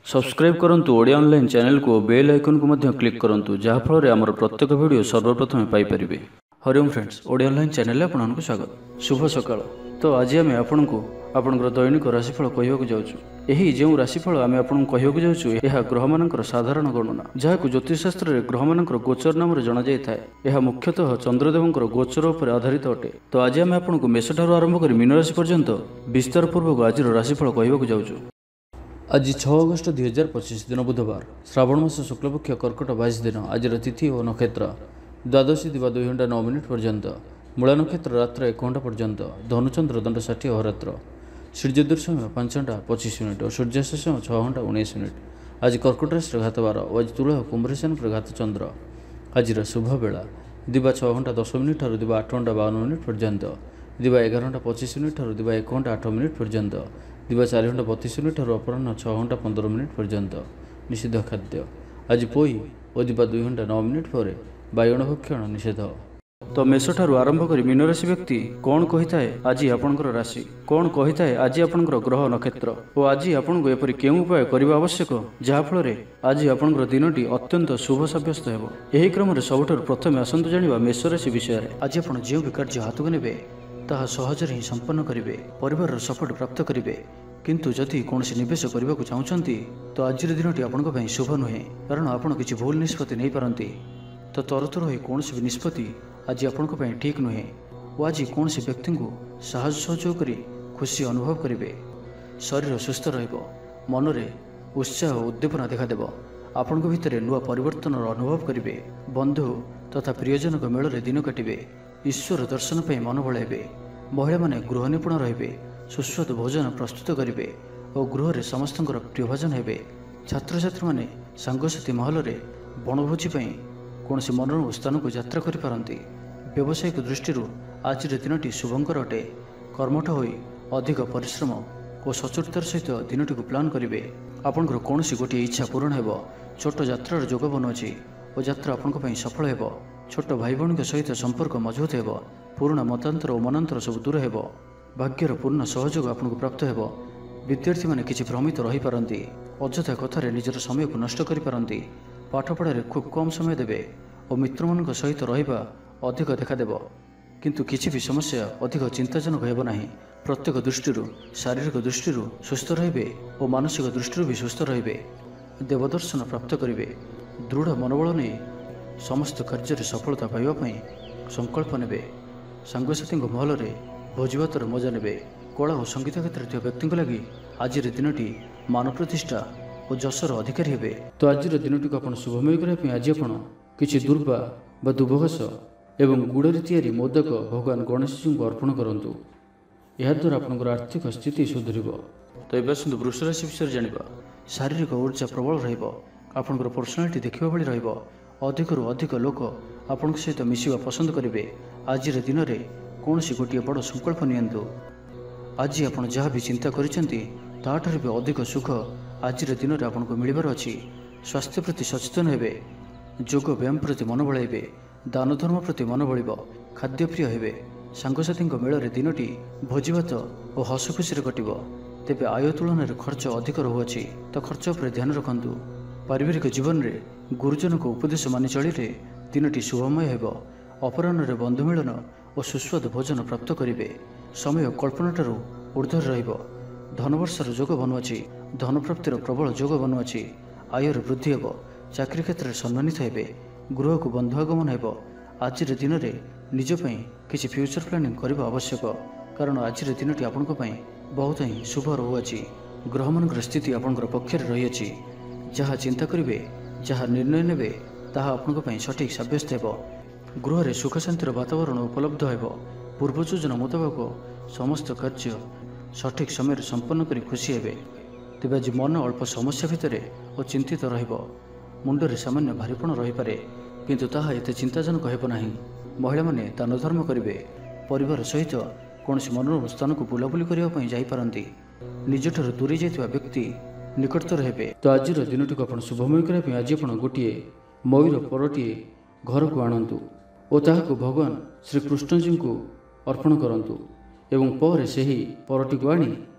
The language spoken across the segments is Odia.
सब्सक्राइब करंतु ओडिया ऑनलाइन चैनल को बेल आइकन को मध्य क्लिक करंतु जहाँ फल आमर प्रत्येक वीडियो सर्वप्रथम Piper. Hariom friends, Odia online channel आपको स्वागत। शुभ सकाळ। तो आज आम आपको आपंकर दैनिक राशिफल कहवाक जाऊँ। यही जो राशिफल आम आपको कहवाक जाऊँ यह ग्रह मानकर साधारण गणना जहाँ ज्योतिषशास्त्र में ग्रह मानकर गोचर नाम जना जाए। यह मुख्यतः चंद्रदेवंकर गोचर उपर आधारित अटे। तो आज आम आपको मेष ठार आरंभ कर मीन राशि पर्यंत विस्तार पूर्वक आज राशिफल कहवाक जाऊँ। आज 6 अगस्त 2025 दिन बुधवार, श्रावण मास शुक्लपक्ष कर्कट 22 दिन। आज तिथि और नक्षत्र द्वादशी दिवा 2 घंटा 9 मिनिट पर्यंत, मूला नक्षत्र रात्र 1 घंटा पर्यंत, धनुचंद्र दंड 60 अहोरात्र, सूर्योदय समय 5 घंटा 25 मिनिट और सूर्यास्त समय 6 घंटा 19 मिनिट। आज कर्कट राशि घात 12 और आज तुला कुंभ राशि पर घात चंद्र। आज शुभ बेला दिवा 6 घंटा 10 मिनिट और दिवा 8 घंटा 52 मिनिट पर्यंत, दिवा 11 घंटा 25 मिनिट और दिवा 1 घंटा 8 मिनिट पर्यंत, दिवा 4 घंटा 32 मिनिट और अपराह्न 6 घंटा 15 मिनिट पर्यंत। निषिद्ध खाद्य आज पोई और दिवा 2 घंटा 9 मिनिट पर बायण भक्षण निषेध। तो मेष ठारू आरंभ कर मीन राशि व्यक्ति कौन कही थाए आज आपणकर राशि, कौन कही थाए आज आपणकर ग्रह नक्षत्र और आज आपको एपरि केउं उपाय करबा आवश्यक जहाँफल आज आपणकर दिनटी अत्यंत शुभ सब्यस्त हेबो। एही क्रम रे सबठारु प्रथमे आसंतु जानिबा मेष राशि विषय। आज आपण जे भी कार्य हाथକୁ नेबे ताहा सहजरे ही संपन्न करिवे, परिवार सपोर्ट प्राप्त करिवे। किंतु जदि कौन निवेश करने को चाहते तो आज दिनटी आपंक शुभ नुहे, कारण आपड़ किसी भूल निष्पत्ति नहीं पारती। तो तरतर हो कौन भी निष्पत्ति आज आपंक ठीक नुहे और आज कौन व्यक्ति को साहस सहयोग कर खुशी अनुभव करेंगे। शरीर सुस्थ मन में उत्साह और उद्दीपना देखादेव। आपण भितर नुआ परिवर्तन अनुभव करेंगे। बंधु तथा प्रियजन मेल दिन काटे, ईश्वर दर्शन पर मन बढ़ाइबे। महिला माने गृह निपुण रहिबे, सुस्वादु भोजन प्रस्तुत करेंगे और गृह में समस्त प्रिय भोजन हेबे। छात्र छात्री माने सांगसाथी महल में बनभोजी कौन मनोरम स्थान को यात्रा करिपारंती। व्यावसायिक दृष्टि आज दिनटी शुभंकर अटे। कर्मठ होई अधिक परिश्रम और सचोटतार सहित दिनटी को प्लान करेंगे। आपंकर कौन गोटे इच्छा पूरण हेबो। छोट यात्रार जोग बनुची और यात्रा आपंक सफल हेबो। छोट भाई भौणी सहित संपर्क मजबूत हेबो। पुराणा मतांतर और मनांतर सब दूर हेबो। भाग्यर पूर्ण सहयोग आपको प्राप्त हेबो। विद्यार्थी माने किछि भ्रमित रही पारंती, अଯଥା कथारे निजर समय को नष्ट करि पारंती। पाठपढ़ारे खूब कम समय देबे और मित्रमानक सहित रहिबा अधिक देखादेव। किंतु किछि भी समस्या अधिक चिंताजनक हेबो नाही। प्रत्येक दृष्टि शारीरिक दृष्टि सुस्थ रहिबे और मानसिक दृष्टि भी सुस्थ रहिबे। देवदर्शन प्राप्त करिवे। दृढ़ मनोबल नहीं समस्त कार्य सफलता पाइबा संकल्प नेबे। सांगसाथी महल में भोजीभातर मजा नेबे। कला और संगीत क्षेत्र व्यक्ति लगी आज दिनटी मान प्रतिष्ठा और जशर अधिकारी हेबे। तो आज दिनटी को आप शुभमय करने आज आप किसी दुर्वा व दुभघास एवं गुड़े तैयारी मोदक भगवान गणेश जी को अर्पण करूँ। याद्वारा आपंकर आर्थिक स्थिति सुधर। तो ये आसतु वृष राशि विषय जाना। शारीरिक ऊर्जा प्रबल रपंकर पर्सनालीटी देखा भाई रधिकरू अधिक लोक आपण सहित मिसवा पसंद करेंगे। आज दिन में कौन गोटे बड़ संकल्प नियंतु। आज आप जहाँ भी चिंता कर भी अधिक सुख आज दिन में आपको मिलबार अच्छी। स्वास्थ्य प्रति सचेतन हेबे। जोग व्यायाम प्रति मन बढ़ाइबे। दान धर्म प्रति मन बढ़। खाद्यप्रिय हेबे। सांगसाथी मेल में दिनटी भोजीभात और हस खुशी कटिब। तेबे आय तुलन में खर्च अधिक रहुअछि, तो खर्च पर ध्यान रखंतु। पारिवारिक जीवन में गुरुजन को उपदेश मानि चलिले दिनटी शुभमय हेब। अपराह्न में बंधु मिलन और सुस्वादु भोजन प्राप्त करेंगे। समय कल्पनाठार ऊर्धर रहिब। धनवर्षर जोग बनुअछि। धन प्राप्तिर प्रबल जोग बनुअछि। आयर वृद्धि हेब। चाकरी क्षेत्र में सम्मानित हेबे। गृह को बंधु आगमन हेब। आज दिन में निजपाई किसी फ्यूचर प्लानिंग करने आवश्यक, कारण आज दिनटी आपण बहुत ही शुभ रहुअछि। ग्रह मान स्थिति आपंकर पक्षर रही। जहाँ चिंता करेंगे, जहाँ निर्णय नेबे ताहा आपंक सठिक सब्यस्त हेब। गृह में सुख शांतिर वातावरण उपलब्ध हेब। पूर्व योजना मुताबक समस्त कार्य सठिक समय संपन्न कर खुशी हेबे। तेबे आज मन अल्प समस्या भितर और चिंतित रहिब। मुंडरे सामान्य भारीपण रही पारे, किंतु ताहा एते चिंताजनक हेब नाही। महिला माने दान धर्म करेंगे। परिवार सहित कौन मनोरम स्थान को बुलाबुली करने जापारती। निजठार दूरी जाइथिबा व्यक्ति निकटतर हेबे। तो आज दिनटी को आप शुभमय करने आज आप गोटे मयूर परटीए घर को आणतु और ताहाको भगवान श्री कृष्ण जी को अर्पण करंतु एवं पर से ही परटी को आनी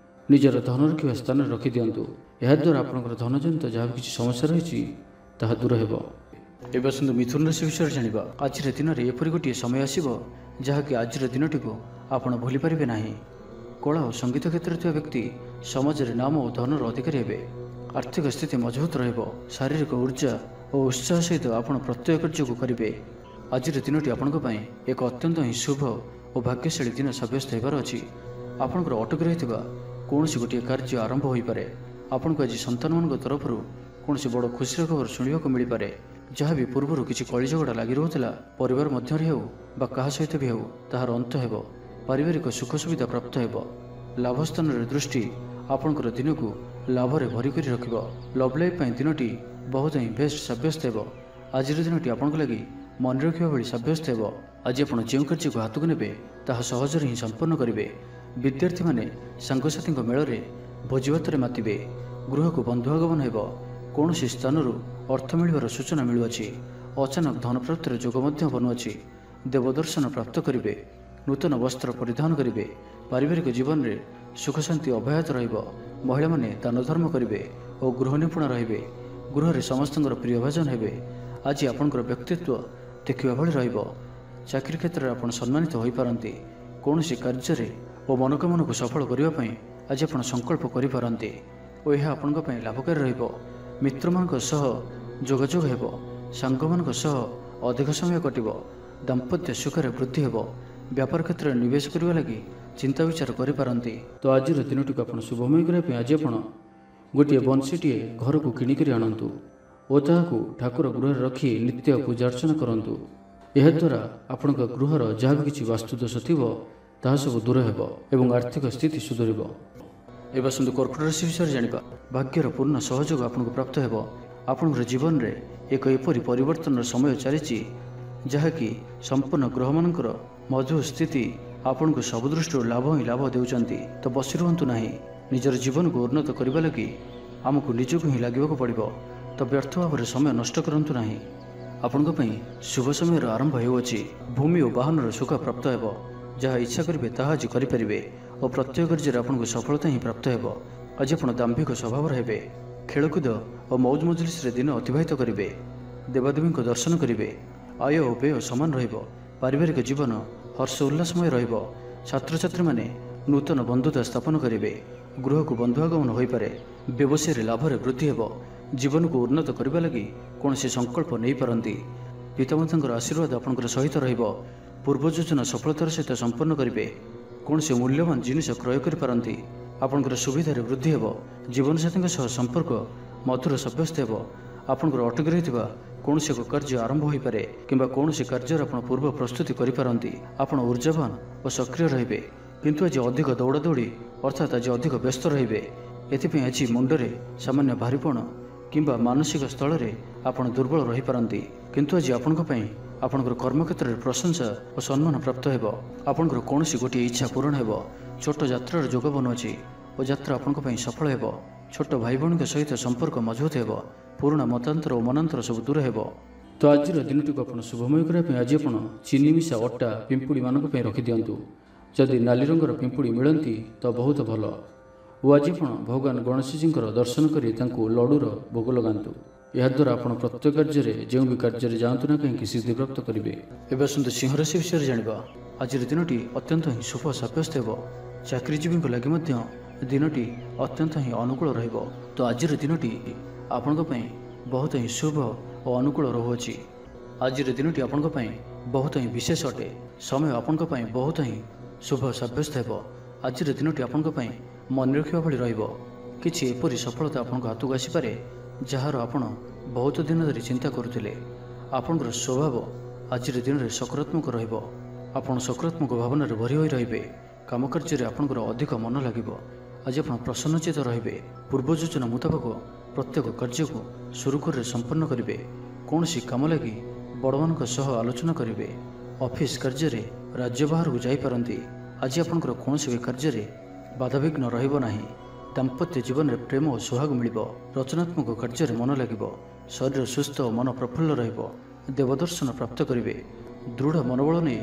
ନିଜର ଧନ ରଖିବା ସ୍ଥାନରେ ରଖିଦିଅନ୍ତୁ। ଏହାଦ୍ୱାରା ଆପଣଙ୍କର ଧନଜନିତ ଯାହା କିଛି ସମସ୍ୟା ରହିଛି ତାହା ଦୂର ହେବ। ଏବେ ଆସନ୍ତୁ ମିଥୁନ ରାଶି ବିଷୟରେ ଜାଣିବା। ଆଜିର ଦିନରେ ଏପରି ଗୋଟିଏ ସମୟ ଆସିବ ଯାହାକି ଆଜିର ଦିନଟିକୁ ଆପଣ ଭୁଲି ପାରିବେ ନାହିଁ। କଳା ଓ ସଙ୍ଗୀତ କ୍ଷେତ୍ରରେ ଥିବା ବ୍ୟକ୍ତି ସମାଜରେ ନାମ ଓ ଧନର ଅଧିକାରୀ ହେବେ। ଆର୍ଥିକ ସ୍ଥିତି ମଜବୁତ ରହିବ। ଶାରୀରିକ ଉର୍ଜା ଓ ଉତ୍ସାହ ସହିତ ଆପଣ ପ୍ରତ୍ୟେକ କାର୍ଯ୍ୟକୁ କରିବେ। ଆଜିର ଦିନଟି ଆପଣଙ୍କ ପାଇଁ ଏକ ଅତ୍ୟନ୍ତ ହିଁ ଶୁଭ ଓ ଭାଗ୍ୟଶାଳୀ ଦିନ ସାବ୍ୟସ୍ତ ହେବାର ଅଛି। ଆପଣଙ୍କର ଅଟକି ରହିଥିବା କୌଣସି ଗୋଟିଏ କାର୍ଯ୍ୟ ଆରମ୍ଭ ହୋଇପାରେ। ଆପଣଙ୍କୁ ଆଜି ସନ୍ତାନମାନଙ୍କ ତରଫରୁ କୌଣସି ବଡ଼ ଖୁସିର ଖବର ଶୁଣିବାକୁ ମିଳିପାରେ। ଯାହା ବି ପୂର୍ବରୁ କିଛି କଳିଝଗଡ଼ା ଲାଗି ରହୁଥିଲା, ପରିବାର ମଧ୍ୟରେ ହେଉ ବା କାହା ସହିତ ବି ହେଉ, ତାହାର ଅନ୍ତ ହେବ। ପାରିବାରିକ ସୁଖ ସୁବିଧା ପ୍ରାପ୍ତ ହେବ। ଲାଭ ସ୍ଥାନରେ ଦୃଷ୍ଟି ଆପଣଙ୍କର ଦିନକୁ ଲାଭରେ ଭରି କରି ରଖିବ। ଲଭ୍ ଲାଇଫ୍ ପାଇଁ ଦିନଟି ବହୁତ ହିଁ ବେଷ୍ଟ ସାବ୍ୟସ୍ତ ହେବ। ଆଜିର ଦିନଟି ଆପଣଙ୍କ ଲାଗି ମନେ ରଖିବା ଭଳି ସାବ୍ୟସ୍ତ ହେବ। ଆଜି ଆପଣ ଯେଉଁ କାର୍ଯ୍ୟକୁ ହାତକୁ ନେବେ ତାହା ସହଜରେ ହିଁ ସମ୍ପନ୍ନ କରିବେ। ବିଦ୍ୟାର୍ଥୀମାନେ ସାଙ୍ଗସାଥୀଙ୍କ ମେଳରେ ଭୋଜିଭାତରେ ମାତିବେ। ଗୃହକୁ ବନ୍ଧୁ ଆଗମନ ହେବ। କୌଣସି ସ୍ଥାନରୁ ଅର୍ଥ ମିଳିବାର ସୂଚନା ମିଳୁଅଛି। ଅଚାନକ ଧନପ୍ରାପ୍ତିର ଯୋଗ ମଧ୍ୟ ବନୁଅଛି। ଦେବଦର୍ଶନ ପ୍ରାପ୍ତ କରିବେ। ନୂତନ ବସ୍ତ୍ର ପରିଧାନ କରିବେ। ପାରିବାରିକ ଜୀବନରେ ସୁଖ ଶାନ୍ତି ଅବ୍ୟାହତ ରହିବ। ମହିଳାମାନେ ଦାନ ଧର୍ମ କରିବେ ଓ ଗୃହ ନିପୁଣ ରହିବେ। ଗୃହରେ ସମସ୍ତଙ୍କର ପ୍ରିୟଭାଜନ ହେବେ। ଆଜି ଆପଣଙ୍କର ବ୍ୟକ୍ତିତ୍ୱ ଦେଖିବା ଭଳି ରହିବ। ଚାକିରି କ୍ଷେତ୍ରରେ ଆପଣ ସମ୍ମାନିତ ହୋଇପାରନ୍ତି। କୌଣସି କାର୍ଯ୍ୟରେ ଓ ମନୋକାମନାକୁ ସଫଳ କରିବା ପାଇଁ ଆଜି ଆପଣ ସଂକଳ୍ପ କରିପାରନ୍ତି ଓ ଏହା ଆପଣଙ୍କ ପାଇଁ ଲାଭକାରୀ ରହିବ। ମିତ୍ରମାନଙ୍କ ସହ ଯୋଗାଯୋଗ ହେବ। ସାଙ୍ଗମାନଙ୍କ ସହ ଅଧିକ ସମୟ କଟିବ। ଦାମ୍ପତ୍ୟ ସୁଖରେ ବୃଦ୍ଧି ହେବ। ବ୍ୟାପାର କ୍ଷେତ୍ରରେ ନିବେଶ କରିବା ଲାଗି ଚିନ୍ତା ବିଚାର କରିପାରନ୍ତି। ତ ଆଜିର ଦିନଟିକୁ ଆପଣ ଶୁଭମୟ କରିବା ପାଇଁ ଆଜି ଆପଣ ଗୋଟିଏ ବଂଶୀଟିଏ ଘରକୁ କିଣିକରି ଆଣନ୍ତୁ ଓ ତାହାକୁ ଠାକୁର ଗୃହରେ ରଖି ନିତ୍ୟ ପୂଜା ଅର୍ଚ୍ଚନା କରନ୍ତୁ। ଏହାଦ୍ୱାରା ଆପଣଙ୍କ ଗୃହର ଯାହା ବି କିଛି ବାସ୍ତୁଦୋଷ ଥିବ ତାହା ସବୁ ଦୂର ହେବ ଏବଂ ଆର୍ଥିକ ସ୍ଥିତି ସୁଧରିବ। ଏବେ ଆସନ୍ତୁ କର୍କଟ ରାଶି ବିଷୟରେ ଜାଣିବା। ଭାଗ୍ୟର ପୂର୍ଣ୍ଣ ସହଯୋଗ ଆପଣଙ୍କୁ ପ୍ରାପ୍ତ ହେବ। ଆପଣଙ୍କର ଜୀବନରେ ଏକ ଏପରି ପରିବର୍ତ୍ତନର ସମୟ ଚାଲିଛି ଯାହାକି ସମ୍ପୂର୍ଣ୍ଣ ଗ୍ରହମାନଙ୍କର ମଜବୁତ ସ୍ଥିତି ଆପଣଙ୍କୁ ସବୁ ଦୃଷ୍ଟିରୁ ଲାଭ ହିଁ ଲାଭ ଦେଉଛନ୍ତି। ତ ବସି ରୁହନ୍ତୁ ନାହିଁ। ନିଜର ଜୀବନକୁ ଉନ୍ନତ କରିବା ଲାଗି ଆମକୁ ନିଜକୁ ହିଁ ଲାଗିବାକୁ ପଡ଼ିବ। ତ ବ୍ୟର୍ଥ ଭାବରେ ସମୟ ନଷ୍ଟ କରନ୍ତୁ ନାହିଁ। ଆପଣଙ୍କ ପାଇଁ ଶୁଭ ସମୟର ଆରମ୍ଭ ହେଉଅଛି। ଭୂମି ଓ ବାହନର ସୁଖ ପ୍ରାପ୍ତ ହେବ। ଯାହା ଇଚ୍ଛା କରିବେ ତାହା ଆଜି କରିପାରିବେ ଓ ପ୍ରତ୍ୟେକ କାର୍ଯ୍ୟରେ ଆପଣଙ୍କୁ ସଫଳତା ହିଁ ପ୍ରାପ୍ତ ହେବ। ଆଜି ଆପଣ ଦାମ୍ଭିକ ସ୍ୱଭାବର ହେବେ। ଖେଳକୁଦ ଓ ମୌଜ ମଜଲିସରେ ଦିନ ଅତିବାହିତ କରିବେ। ଦେବାଦେବୀଙ୍କ ଦର୍ଶନ କରିବେ। ଆୟ ଓ ବ୍ୟୟ ସମାନ ରହିବ। ପାରିବାରିକ ଜୀବନ ହର୍ଷ ଉଲ୍ଲାସମୟ ରହିବ। ଛାତ୍ରଛାତ୍ରୀମାନେ ନୂତନ ବନ୍ଧୁତା ସ୍ଥାପନ କରିବେ। ଗୃହକୁ ବନ୍ଧୁ ଆଗମନ ହୋଇପାରେ। ବ୍ୟବସାୟରେ ଲାଭରେ ବୃଦ୍ଧି ହେବ। ଜୀବନକୁ ଉନ୍ନତ କରିବା ଲାଗି କୌଣସି ସଂକଳ୍ପ ନେଇପାରନ୍ତି। ପିତାମାତାଙ୍କର ଆଶୀର୍ବାଦ ଆପଣଙ୍କର ସହିତ ରହିବ। ପୂର୍ବ ଯୋଜନା ସଫଳତାର ସହିତ ସମ୍ପନ୍ନ କରିବେ। କୌଣସି ମୂଲ୍ୟବାନ ଜିନିଷ କ୍ରୟ କରିପାରନ୍ତି। ଆପଣଙ୍କର ସୁବିଧାରେ ବୃଦ୍ଧି ହେବ। ଜୀବନସାଥୀଙ୍କ ସହ ସମ୍ପର୍କ ମଧୁର ସାବ୍ୟସ୍ତ ହେବ। ଆପଣଙ୍କର ଅଟକି ରହିଥିବା କୌଣସି ଏକ କାର୍ଯ୍ୟ ଆରମ୍ଭ ହୋଇପାରେ କିମ୍ବା କୌଣସି କାର୍ଯ୍ୟରେ ଆପଣ ପୂର୍ବ ପ୍ରସ୍ତୁତି କରିପାରନ୍ତି। ଆପଣ ଉର୍ଜାବାନ ଓ ସକ୍ରିୟ ରହିବେ। କିନ୍ତୁ ଆଜି ଅଧିକ ଦୌଡ଼ାଦୌଡ଼ି ଅର୍ଥାତ୍ ଆଜି ଅଧିକ ବ୍ୟସ୍ତ ରହିବେ। ଏଥିପାଇଁ ଆଜି ମୁଣ୍ଡରେ ସାମାନ୍ୟ ଭାରିପଣ କିମ୍ବା ମାନସିକ ସ୍ଥଳରେ ଆପଣ ଦୁର୍ବଳ ରହିପାରନ୍ତି। କିନ୍ତୁ ଆଜି ଆପଣଙ୍କ ପାଇଁ ଆପଣଙ୍କର କର୍ମକ୍ଷେତ୍ରରେ ପ୍ରଶଂସା ଓ ସମ୍ମାନ ପ୍ରାପ୍ତ ହେବ। ଆପଣଙ୍କର କୌଣସି ଗୋଟିଏ ଇଚ୍ଛା ପୂରଣ ହେବ। ଛୋଟ ଯାତ୍ରାର ଯୋଗ ବନୁଅଛି ଓ ଯାତ୍ରା ଆପଣଙ୍କ ପାଇଁ ସଫଳ ହେବ। ଛୋଟ ଭାଇ ଭଉଣୀଙ୍କ ସହିତ ସମ୍ପର୍କ ମଜବୁତ ହେବ। ପୁରୁଣା ମତାନ୍ତର ଓ ମନାନ୍ତର ସବୁ ଦୂର ହେବ। ତ ଆଜିର ଦିନଟିକୁ ଆପଣ ଶୁଭମୟ କରିବା ପାଇଁ ଆଜି ଆପଣ ଚିନି ମିଶା ଅଟା ପିମ୍ପୁଡ଼ିମାନଙ୍କ ପାଇଁ ରଖିଦିଅନ୍ତୁ। ଯଦି ନାଲି ରଙ୍ଗର ପିମ୍ପୁଡ଼ି ମିଳନ୍ତି ତ ବହୁତ ଭଲ। ଓ ଆଜି ଆପଣ ଭଗବାନ ଗଣେଶଜୀଙ୍କର ଦର୍ଶନ କରି ତାଙ୍କୁ ଲଡ଼ୁର ଭୋଗ ଲଗାନ୍ତୁ। ଏହାଦ୍ୱାରା ଆପଣ ପ୍ରତ୍ୟେକ କାର୍ଯ୍ୟରେ ଯେଉଁ ବି କାର୍ଯ୍ୟରେ ଯାଆନ୍ତୁ ନା କାହିଁକି ସିଦ୍ଧିପ୍ରାପ୍ତ କରିବେ। ଏବେ ଆସନ୍ତୁ ସିଂହ ରାଶି ବିଷୟରେ ଜାଣିବା। ଆଜିର ଦିନଟି ଅତ୍ୟନ୍ତ ହିଁ ଶୁଭ ସାବ୍ୟସ୍ତ ହେବ। ଚାକିରିଜୀବୀଙ୍କ ଲାଗି ମଧ୍ୟ ଦିନଟି ଅତ୍ୟନ୍ତ ହିଁ ଅନୁକୂଳ ରହିବ। ତ ଆଜିର ଦିନଟି ଆପଣଙ୍କ ପାଇଁ ବହୁତ ହିଁ ଶୁଭ ଓ ଅନୁକୂଳ ରହୁଅଛି। ଆଜିର ଦିନଟି ଆପଣଙ୍କ ପାଇଁ ବହୁତ ହିଁ ବିଶେଷ ଅଟେ। ସମୟ ଆପଣଙ୍କ ପାଇଁ ବହୁତ ହିଁ ଶୁଭ ସାବ୍ୟସ୍ତ ହେବ। ଆଜିର ଦିନଟି ଆପଣଙ୍କ ପାଇଁ ମନେ ରଖିବା ଭଳି ରହିବ। କିଛି ଏପରି ସଫଳତା ଆପଣଙ୍କ ହାତକୁ ଆସିପାରେ ଯାହାର ଆପଣ ବହୁତ ଦିନ ଧରି ଚିନ୍ତା କରୁଥିଲେ। ଆପଣଙ୍କର ସ୍ୱଭାବ ଆଜିର ଦିନରେ ସକାରାତ୍ମକ ରହିବ। ଆପଣ ସକାରାତ୍ମକ ଭାବନାରେ ଭରି ହୋଇ ରହିବେ। କାମକାର୍ଯ୍ୟରେ ଆପଣଙ୍କର ଅଧିକ ମନ ଲାଗିବ। ଆଜି ଆପଣ ପ୍ରସନ୍ନଚିତ ରହିବେ। ପୂର୍ବ ଯୋଜନା ମୁତାବକ ପ୍ରତ୍ୟେକ କାର୍ଯ୍ୟକୁ ସୁରୁଖୁରୁରେ ସମ୍ପନ୍ନ କରିବେ। କୌଣସି କାମ ଲାଗି ବଡ଼ମାନଙ୍କ ସହ ଆଲୋଚନା କରିବେ। ଅଫିସ କାର୍ଯ୍ୟରେ ରାଜ୍ୟ ବାହାରକୁ ଯାଇପାରନ୍ତି। ଆଜି ଆପଣଙ୍କର କୌଣସି ବି କାର୍ଯ୍ୟରେ ବାଧାବିଘ୍ନ ରହିବ ନାହିଁ। ଦାମ୍ପତ୍ୟ ଜୀବନରେ ପ୍ରେମ ଓ ସୁହାଗ ମିଳିବ। ରଚନାତ୍ମକ କାର୍ଯ୍ୟରେ ମନ ଲାଗିବ। ଶରୀର ସୁସ୍ଥ ଓ ମନ ପ୍ରଫୁଲ୍ଲ ରହିବ। ଦେବଦର୍ଶନ ପ୍ରାପ୍ତ କରିବେ। ଦୃଢ଼ ମନୋବଳ ନେଇ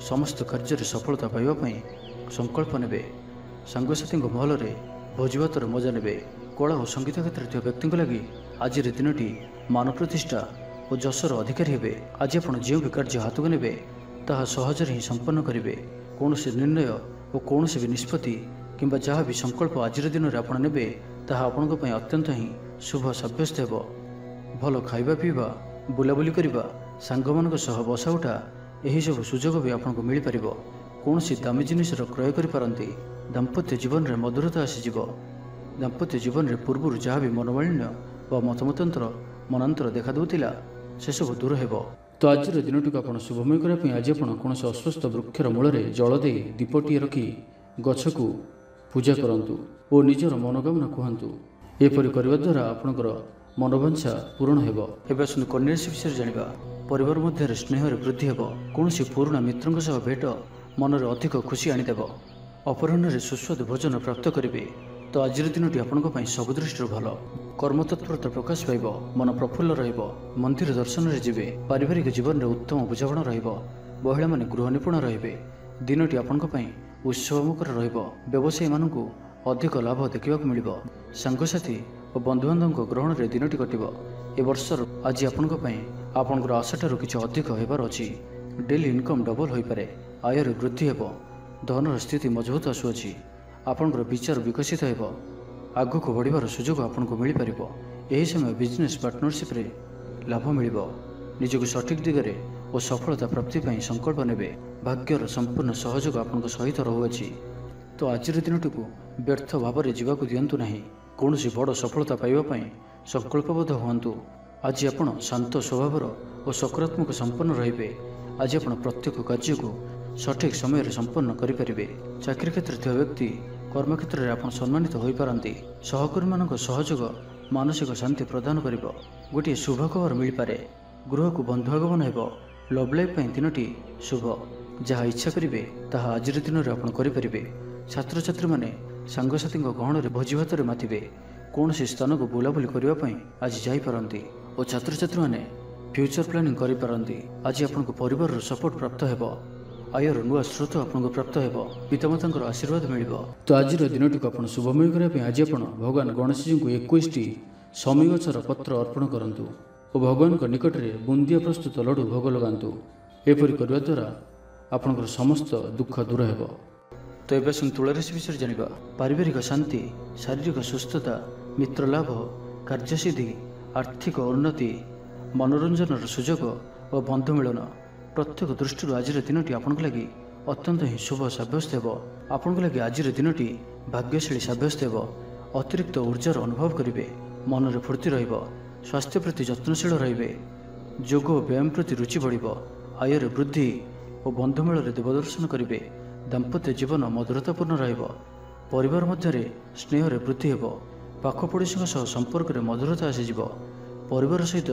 ସମସ୍ତ କାର୍ଯ୍ୟରେ ସଫଳତା ପାଇବା ପାଇଁ ସଂକଳ୍ପ ନେବେ। ସାଙ୍ଗସାଥୀଙ୍କ ମହଲରେ ଭୋଜିଭାତର ମଜା ନେବେ। କଳା ଓ ସଙ୍ଗୀତ କ୍ଷେତ୍ରରେ ଥିବା ବ୍ୟକ୍ତିଙ୍କ ଲାଗି ଆଜିର ଦିନଟି ମାନ ପ୍ରତିଷ୍ଠା ଓ ଯଶର ଅଧିକାରୀ ହେବେ। ଆଜି ଆପଣ ଯେଉଁ ବି କାର୍ଯ୍ୟ ହାତକୁ ନେବେ ତାହା ସହଜରେ ହିଁ ସମ୍ପନ୍ନ କରିବେ। କୌଣସି ନିର୍ଣ୍ଣୟ ଓ କୌଣସି ବି ନିଷ୍ପତ୍ତି କିମ୍ବା ଯାହା ବି ସଂକଳ୍ପ ଆଜିର ଦିନରେ ଆପଣ ନେବେ ତାହା ଆପଣଙ୍କ ପାଇଁ ଅତ୍ୟନ୍ତ ହିଁ ଶୁଭ ସାବ୍ୟସ୍ତ ହେବ। ଭଲ ଖାଇବା ପିଇବା, ବୁଲାବୁଲି କରିବା, ସାଙ୍ଗମାନଙ୍କ ସହ ବସା ଉଠା ଏହିସବୁ ସୁଯୋଗ ବି ଆପଣଙ୍କୁ ମିଳିପାରିବ। କୌଣସି ଦାମୀ ଜିନିଷର କ୍ରୟ କରିପାରନ୍ତି। ଦାମ୍ପତ୍ୟ ଜୀବନରେ ମଧୁରତା ଆସିଯିବ। ଦାମ୍ପତ୍ୟ ଜୀବନରେ ପୂର୍ବରୁ ଯାହା ବି ମନୋମାଳିନ୍ୟ ବା ମନାନ୍ତର ଦେଖାଦେଉଥିଲା ସେସବୁ ଦୂର ହେବ। ତ ଆଜିର ଦିନଟିକୁ ଆପଣ ଶୁଭମୟ କରିବା ପାଇଁ ଆଜି ଆପଣ କୌଣସି ଅଶ୍ୱସ୍ଥ ବୃକ୍ଷର ମୂଳରେ ଜଳ ଦେଇ ଦୀପଟିଏ ରଖି ଗଛକୁ ପୂଜା କରନ୍ତୁ ଓ ନିଜର ମନୋକାମନା କୁହନ୍ତୁ। ଏପରି କରିବା ଦ୍ୱାରା ଆପଣଙ୍କର ମନୋବାଞ୍ଛା ପୂରଣ ହେବ। ଏବେ ଆସନ୍ତୁ କନ୍ୟା ରାଶି ବିଷୟରେ ଜାଣିବା। ପରିବାର ମଧ୍ୟରେ ସ୍ନେହରେ ବୃଦ୍ଧି ହେବ। କୌଣସି ପୁରୁଣା ମିତ୍ରଙ୍କ ସହ ଭେଟ ମନରେ ଅଧିକ ଖୁସି ଆଣିଦେବ। ଅପରାହ୍ନରେ ସୁସ୍ୱାଦୁ ଭୋଜନ ପ୍ରାପ୍ତ କରିବେ। ତ ଆଜିର ଦିନଟି ଆପଣଙ୍କ ପାଇଁ ସବୁ ଦୃଷ୍ଟିରୁ ଭଲ। କର୍ମତତ୍ପରତା ପ୍ରକାଶ ପାଇବ। ମନ ପ୍ରଫୁଲ୍ଲ ରହିବ। ମନ୍ଦିର ଦର୍ଶନରେ ଯିବେ। ପାରିବାରିକ ଜୀବନରେ ଉତ୍ତମ ବୁଝାମଣା ରହିବ। ମହିଳାମାନେ ଗୃହ ନିପୁଣ ରହିବେ। ଦିନଟି ଆପଣଙ୍କ ପାଇଁ ଉତ୍ସବମୁଖର ରହିବ। ବ୍ୟବସାୟୀମାନଙ୍କୁ ଅଧିକ ଲାଭ ଦେଖିବାକୁ ମିଳିବ। ସାଙ୍ଗସାଥି ଓ ବନ୍ଧୁବାନ୍ଧବଙ୍କ ଗ୍ରହଣରେ ଦିନଟି କଟିବ। ଏ ବର୍ଷର ଆଜି ଆପଣଙ୍କ ପାଇଁ ଆପଣଙ୍କର ଆଶାଠାରୁ କିଛି ଅଧିକ ହେବାର ଅଛି। ଡେଲି ଇନକମ୍ ଡବଲ ହୋଇପାରେ। ଆୟରେ ବୃଦ୍ଧି ହେବ। ଧନର ସ୍ଥିତି ମଜବୁତ ଆସୁଅଛି। ଆପଣଙ୍କର ବିଚାର ବିକଶିତ ହେବ। ଆଗକୁ ବଢ଼ିବାର ସୁଯୋଗ ଆପଣଙ୍କୁ ମିଳିପାରିବ। ଏହି ସମୟ ବିଜନେସ୍ ପାର୍ଟନରସିପ୍ରେ ଲାଭ ମିଳିବ। ନିଜକୁ ସଠିକ୍ ଦିଗରେ ଓ ସଫଳତା ପ୍ରାପ୍ତି ପାଇଁ ସଂକଳ୍ପ ନେବେ। ଭାଗ୍ୟର ସମ୍ପୂର୍ଣ୍ଣ ସହଯୋଗ ଆପଣଙ୍କ ସହିତ ରହୁଅଛି। ତ ଆଜିର ଦିନଟିକୁ ବ୍ୟର୍ଥ ଭାବରେ ଯିବାକୁ ଦିଅନ୍ତୁ ନାହିଁ। କୌଣସି ବଡ଼ ସଫଳତା ପାଇବା ପାଇଁ ସଂକଳ୍ପବଦ୍ଧ ହୁଅନ୍ତୁ। ଆଜି ଆପଣ ଶାନ୍ତ ସ୍ୱଭାବର ଓ ସକାରାତ୍ମକ ସମ୍ପନ୍ନ ରହିବେ। ଆଜି ଆପଣ ପ୍ରତ୍ୟେକ କାର୍ଯ୍ୟକୁ ସଠିକ୍ ସମୟରେ ସମ୍ପନ୍ନ କରିପାରିବେ। ଚାକିରି କ୍ଷେତ୍ରରେ ଥିବା ବ୍ୟକ୍ତି କର୍ମକ୍ଷେତ୍ରରେ ଆପଣ ସମ୍ମାନିତ ହୋଇପାରନ୍ତି। ସହକର୍ମୀମାନଙ୍କ ସହଯୋଗ ମାନସିକ ଶାନ୍ତି ପ୍ରଦାନ କରିବ। ଗୋଟିଏ ଶୁଭ ଖବର ମିଳିପାରେ। ଗୃହକୁ ବନ୍ଧୁ ଆଗମନ ହେବ। ଲଭ୍ ଲାଇଫ୍ ପାଇଁ ଦିନଟି ଶୁଭ। ଯାହା ଇଚ୍ଛା କରିବେ ତାହା ଆଜିର ଦିନରେ ଆପଣ କରିପାରିବେ। ଛାତ୍ରଛାତ୍ରୀମାନେ ସାଙ୍ଗସାଥୀଙ୍କ ଗହଣରେ ଭୋଜିଭାତରେ ମାତିବେ। କୌଣସି ସ୍ଥାନକୁ ବୁଲାବୁଲି କରିବା ପାଇଁ ଆଜି ଯାଇପାରନ୍ତି ଓ ଛାତ୍ରଛାତ୍ରୀମାନେ ଫ୍ୟୁଚର ପ୍ଲାନିଂ କରିପାରନ୍ତି। ଆଜି ଆପଣଙ୍କୁ ପରିବାରର ସପୋର୍ଟ ପ୍ରାପ୍ତ ହେବ। ଆୟର ନୂଆ ସ୍ରୋତ ଆପଣଙ୍କୁ ପ୍ରାପ୍ତ ହେବ। ପିତାମାତାଙ୍କର ଆଶୀର୍ବାଦ ମିଳିବ। ତ ଆଜିର ଦିନଟିକୁ ଆପଣ ଶୁଭମୟ କରିବା ପାଇଁ ଆଜି ଆପଣ ଭଗବାନ ଗଣେଶଜୀଙ୍କୁ 21ଟି ଶମୀ ଗଛର ପତ୍ର ଅର୍ପଣ କରନ୍ତୁ ଓ ଭଗବାନଙ୍କ ନିକଟରେ ବୁନ୍ଦିଆ ପ୍ରସ୍ତୁତ ଲଡ଼ୁ ଭୋଗ ଲଗାନ୍ତୁ। ଏପରି କରିବା ଦ୍ୱାରା ଆପଣଙ୍କର ସମସ୍ତ ଦୁଃଖ ଦୂର ହେବ। ତ ଏବେ ଆସନ୍ତୁ ତୁଳା ରାଶି ବିଷୟରେ ଜାଣିବା। ପାରିବାରିକ ଶାନ୍ତି, ଶାରୀରିକ ସୁସ୍ଥତା, ମିତ୍ର ଲାଭ, କାର୍ଯ୍ୟସିଦ୍ଧି, ଆର୍ଥିକ ଉନ୍ନତି, ମନୋରଞ୍ଜନର ସୁଯୋଗ ଓ ବନ୍ଧୁ ମିଳନ ପ୍ରତ୍ୟେକ ଦୃଷ୍ଟିରୁ ଆଜିର ଦିନଟି ଆପଣଙ୍କ ଲାଗି ଅତ୍ୟନ୍ତ ହିଁ ଶୁଭ ସାବ୍ୟସ୍ତ ହେବ। ଆପଣଙ୍କ ଲାଗି ଆଜିର ଦିନଟି ଭାଗ୍ୟଶାଳୀ ସାବ୍ୟସ୍ତ ହେବ। ଅତିରିକ୍ତ ଉର୍ଜାର ଅନୁଭବ କରିବେ। ମନରେ ଫୁର୍ତ୍ତି ରହିବ। ସ୍ୱାସ୍ଥ୍ୟ ପ୍ରତି ଯତ୍ନଶୀଳ ରହିବେ। ଯୋଗ ଓ ବ୍ୟାୟାମ ପ୍ରତି ରୁଚି ବଢ଼ିବ। ଆୟରେ ବୃଦ୍ଧି ଓ ବନ୍ଧୁମେଳରେ ଦେବଦର୍ଶନ କରିବେ। ଦାମ୍ପତ୍ୟ ଜୀବନ ମଧୁରତାପୂର୍ଣ୍ଣ ରହିବ। ପରିବାର ମଧ୍ୟରେ ସ୍ନେହରେ ବୃଦ୍ଧି ହେବ। ପାଖ ପଡ଼ୋଶୀଙ୍କ ସହ ସମ୍ପର୍କରେ ମଧୁରତା ଆସିଯିବ। ପରିବାର ସହିତ